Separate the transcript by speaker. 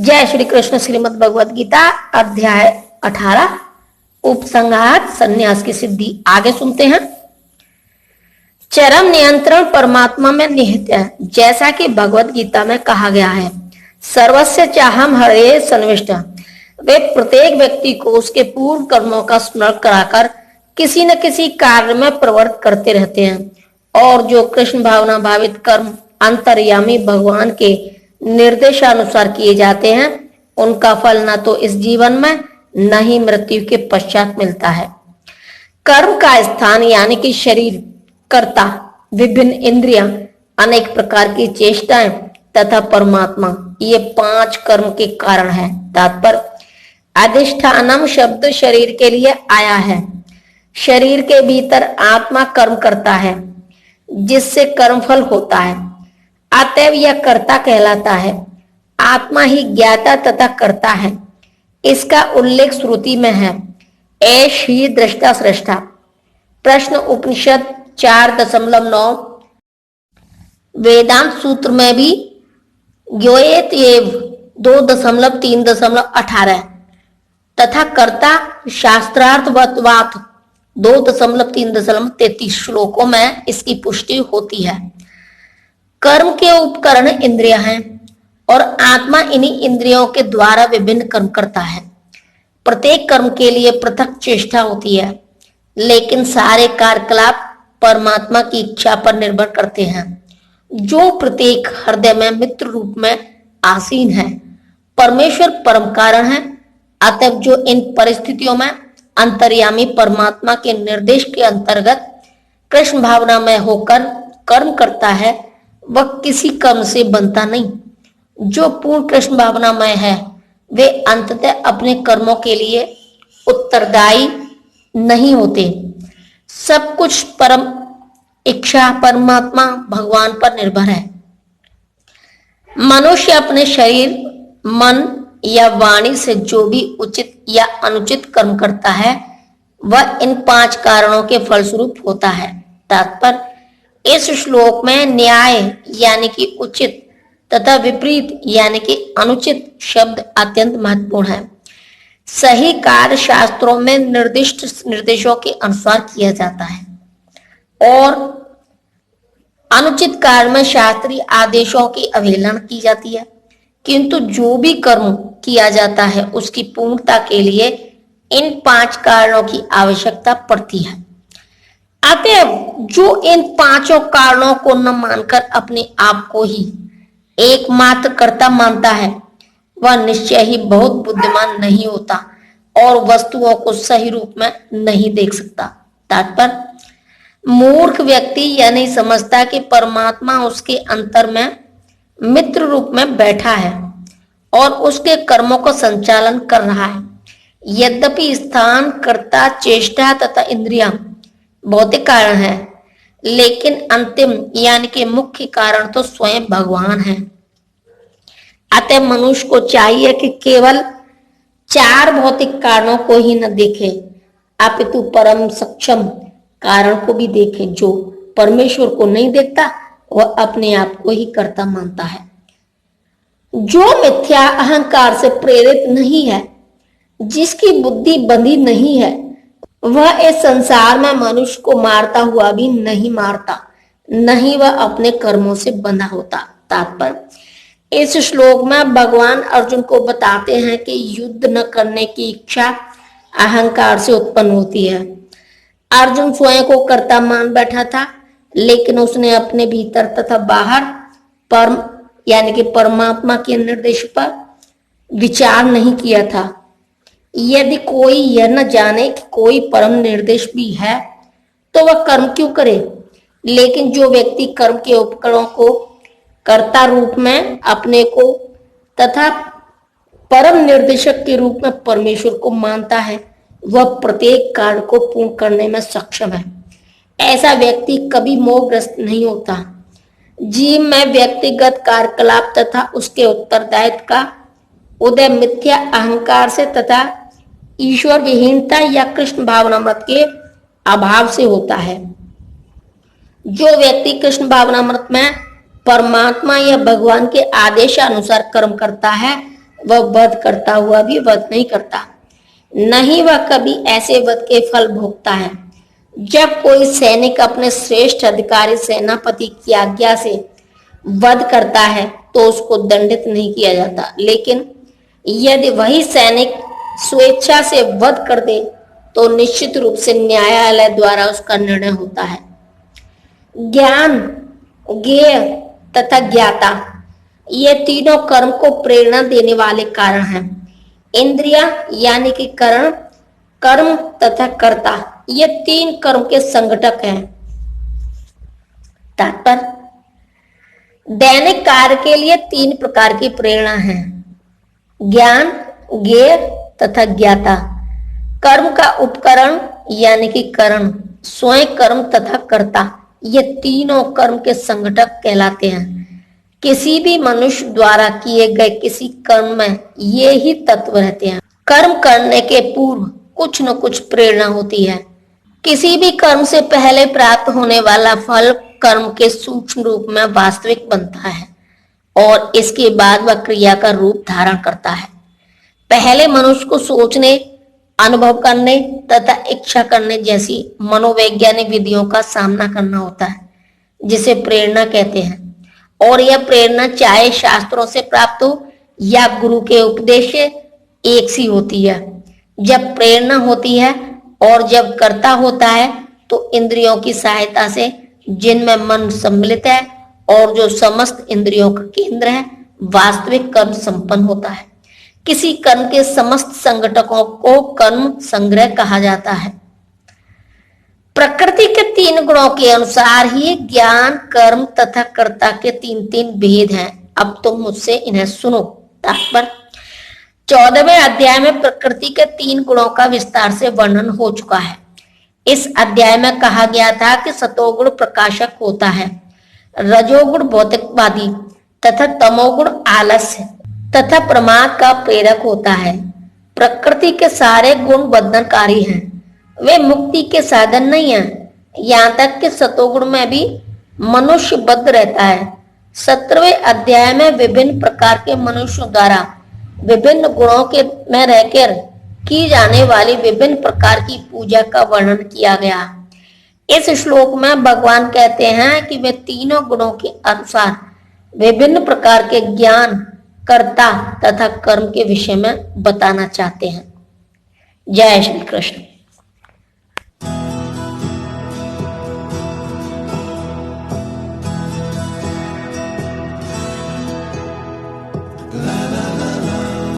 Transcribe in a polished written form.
Speaker 1: जय श्री कृष्ण। श्रीमद् भगवद गीता अध्याय 18 उपसंहार संन्यास की सिद्धि। आगे सुनते हैं। चरम नियंत्रण परमात्मा में निहित है। जैसा कि भगवद गीता में कहा गया है, सर्वस्य चाहम हरे सन्निविष्ट। वे प्रत्येक व्यक्ति को उसके पूर्व कर्मों का स्मरण कराकर किसी न किसी कार्य में प्रवृत्त करते रहते हैं। और जो कृष्ण भावना भावित कर्म अंतर्यामी भगवान के निर्देशानुसार किए जाते हैं, उनका फल न तो इस जीवन में न ही मृत्यु के पश्चात मिलता है। कर्म का स्थान यानी कि शरीर, कर्ता, विभिन्न इंद्रियां, अनेक प्रकार की चेष्टाएं तथा परमात्मा, ये 5 कर्म के कारण है। तात्पर्य, अधिष्ठानम शब्द शरीर के लिए आया है। शरीर के भीतर आत्मा कर्म करता है, जिससे कर्मफल होता है। अतएव यह कर्ता कहलाता है। आत्मा ही ज्ञाता तथा कर्ता है। इसका उल्लेख श्रुति में है, एष ही दृष्टा सृष्टा। प्रश्न उपनिषद 4.9, वेदांत सूत्र में भी ज्ञेयत एव 2.3.18 तथा कर्ता शास्त्रार्थवत्वात् 2.3.33 श्लोकों में इसकी पुष्टि होती है। कर्म के उपकरण इंद्रियां हैं और आत्मा इन्हीं इंद्रियों के द्वारा विभिन्न कर्म करता है। प्रत्येक कर्म के लिए पृथक चेष्टा होती है, लेकिन सारे कार्यकलाप परमात्मा की इच्छा पर निर्भर करते हैं, जो प्रत्येक हृदय में मित्र रूप में आसीन है। परमेश्वर परम कारण है। अतः जो इन परिस्थितियों में अंतर्यामी परमात्मा के निर्देश के अंतर्गत कृष्ण भावना में होकर कर्म करता है, वह किसी कर्म से बनता नहीं। जो पूर्ण कृष्ण भावना में है, वे अंततः अपने कर्मों के लिए उत्तरदायी नहीं होते। सब कुछ परम इच्छा परमात्मा भगवान पर निर्भर है। मनुष्य अपने शरीर, मन या वाणी से जो भी उचित या अनुचित कर्म करता है, वह इन 5 कारणों के फलस्वरूप होता है। तात्पर्य, इस श्लोक में न्याय यानी कि उचित तथा विपरीत यानी कि अनुचित शब्द अत्यंत महत्वपूर्ण है। सही कार्य शास्त्रों में निर्दिष्ट निर्देशों के अनुसार किया जाता है और अनुचित कार्य में शास्त्रीय आदेशों की अवहेलना की जाती है। किंतु जो भी कर्म किया जाता है, उसकी पूर्णता के लिए इन 5 कारणों की आवश्यकता पड़ती है। अतएव जो इन 5 कारणों को न मानकर अपने आप को ही एकमात्र कर्ता मानता है, वह निश्चय ही बहुत बुद्धिमान नहीं होता और वस्तुओं को सही रूप में नहीं देख सकता। तात्पर्य, मूर्ख व्यक्ति यह नहीं समझता कि परमात्मा उसके अंतर में मित्र रूप में बैठा है और उसके कर्मों का संचालन कर रहा है। यद्यपि स्थान, कर्ता, चेष्टा तथा इंद्रियां भौतिक कारण है, लेकिन अंतिम यानी कि मुख्य कारण तो स्वयं भगवान है। अतः मनुष्य को चाहिए कि केवल 4 भौतिक कारणों को ही न देखे, अपितु परम सक्षम कारण को भी देखे। जो परमेश्वर को नहीं देखता, वह अपने आप को ही कर्ता मानता है। जो मिथ्या अहंकार से प्रेरित नहीं है, जिसकी बुद्धि बंधी नहीं है, वह इस संसार में मनुष्य को मारता हुआ भी नहीं मारता, नहीं वह अपने कर्मों से बंधा होता। तात्पर्य, इस श्लोक में भगवान अर्जुन को बताते हैं कि युद्ध न करने की इच्छा अहंकार से उत्पन्न होती है। अर्जुन स्वयं को कर्ता मान बैठा था, लेकिन उसने अपने भीतर तथा बाहर परम यानी कि परमात्मा के निर्देश पर विचार नहीं किया था। यदि कोई यह न जाने कि कोई परम निर्देश भी है, तो वह कर्म क्यों करे। लेकिन जो व्यक्ति कर्म के उपकरणों को कर्ता रूप में अपने को तथा परम निर्देशक के रूप में परमेश्वर को मानता है, वह प्रत्येक कार्य को पूर्ण करने में सक्षम है। ऐसा व्यक्ति कभी मोहग्रस्त नहीं होता। जीव में व्यक्तिगत कार्यकलाप तथा उसके उत्तरदायित्व का उदय मिथ्या अहंकार से तथा ईश्वर विहीनता या कृष्ण भावनामृत के अभाव से होता है। जो व्यक्ति कृष्ण भावनामृत में परमात्मा या भगवान के आदेशानुसार कर्म करता है, वह वध करता हुआ भी वध नहीं करता, नहीं वह कभी ऐसे वध के फल भोगता है। जब कोई सैनिक अपने श्रेष्ठ अधिकारी सेनापति की आज्ञा से वध करता है तो उसको दंडित नहीं किया जाता, लेकिन यदि वही सैनिक स्वेच्छा से वध कर दे तो निश्चित रूप से न्यायालय द्वारा उसका निर्णय होता है। ज्ञान, ज्ञेय तथा ज्ञाता, ये तीनों कर्म को प्रेरणा देने वाले कारण हैं। इंद्रिया यानी कि करण, कर्म तथा कर्ता, ये तीन कर्म के संगठक हैं। तात्पर्य, दैनिक कार्य के लिए तीन प्रकार की प्रेरणा है: ज्ञान, ज्ञेय तथा ज्ञाता। कर्म का उपकरण यानी कि करण, स्वयं कर्म तथा कर्ता, ये तीनों कर्म के संगठक कहलाते हैं। किसी भी मनुष्य द्वारा किए गए किसी कर्म में ये ही तत्व रहते हैं। कर्म करने के पूर्व कुछ न कुछ प्रेरणा होती है। किसी भी कर्म से पहले प्राप्त होने वाला फल कर्म के सूक्ष्म रूप में वास्तविक बनता है और इसके बाद वह क्रिया का रूप धारण करता है। पहले मनुष्य को सोचने, अनुभव करने तथा इच्छा करने जैसी मनोवैज्ञानिक विधियों का सामना करना होता है, जिसे प्रेरणा कहते हैं। और यह प्रेरणा चाहे शास्त्रों से प्राप्त हो या गुरु के उपदेश से एक सी होती है। जब प्रेरणा होती है और जब कर्ता होता है तो इंद्रियों की सहायता से, जिनमें मन सम्मिलित है और जो समस्त इंद्रियों का केंद्र है, वास्तविक कर्म संपन्न होता है। किसी कर्म के समस्त संगठकों को कर्म संग्रह कहा जाता है। प्रकृति के तीन गुणों के अनुसार ही ज्ञान, कर्म तथा कर्ता के तीन तीन भेद हैं। अब तुम मुझसे इन्हें सुनो। तात्पर्य, 14वें अध्याय में प्रकृति के तीन गुणों का विस्तार से वर्णन हो चुका है। इस अध्याय में कहा गया था कि सतोगुण प्रकाशक होता है, रजोगुण भौतिकवादी तथा तमोगुण आलस्य तथा प्रमाद का प्रेरक होता है। प्रकृति के सारे गुण बंधनकारी हैं, वे मुक्ति के साधन नहीं हैं। यहाँ तक कि सतोगुण में भी मनुष्य बद्ध रहता है। 17वें अध्याय में विभिन्न प्रकार के मनुष्यों द्वारा विभिन्न गुणों के में रहकर की जाने वाली विभिन्न प्रकार की पूजा का वर्णन किया गया। इस श्लोक में भगवान कहते हैं कि वे तीनों गुणों के अनुसार विभिन्न प्रकार के ज्ञान, कर्ता तथा कर्म के विषय में बताना चाहते हैं। जय श्री कृष्ण।